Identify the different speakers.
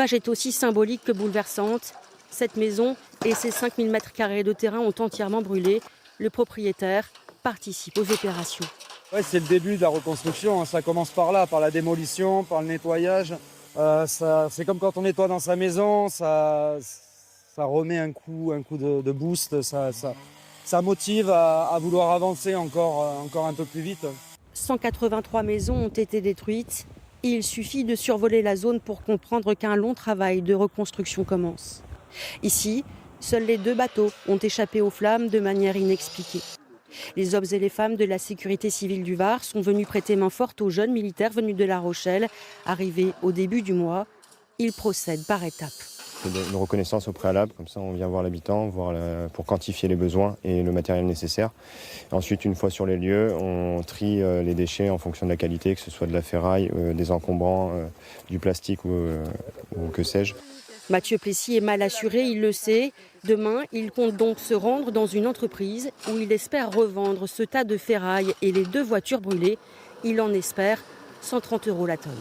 Speaker 1: L'image est aussi symbolique que bouleversante. Cette maison et ses 5000 mètres carrés de terrain ont entièrement brûlé. Le propriétaire participe aux opérations.
Speaker 2: Ouais, c'est le début de la reconstruction, ça commence par là, par la démolition, par le nettoyage. C'est comme quand on nettoie dans sa maison, ça remet un coup de boost, ça motive à vouloir avancer encore un peu plus vite.
Speaker 1: 183 maisons ont été détruites. Il suffit de survoler la zone pour comprendre qu'un long travail de reconstruction commence. Ici, seuls les 2 bateaux ont échappé aux flammes de manière inexpliquée. Les hommes et les femmes de la sécurité civile du Var sont venus prêter main forte aux jeunes militaires venus de La Rochelle. Arrivés au début du mois, ils procèdent par étapes.
Speaker 3: Une reconnaissance au préalable, comme ça on vient voir l'habitant, pour quantifier les besoins et le matériel nécessaire. Ensuite, une fois sur les lieux, on trie les déchets en fonction de la qualité, que ce soit de la ferraille, des encombrants, du plastique ou que sais-je.
Speaker 1: Mathieu Plessis est mal assuré, il le sait. Demain, il compte donc se rendre dans une entreprise où il espère revendre ce tas de ferraille et les 2 voitures brûlées. Il en espère 130 € la tonne.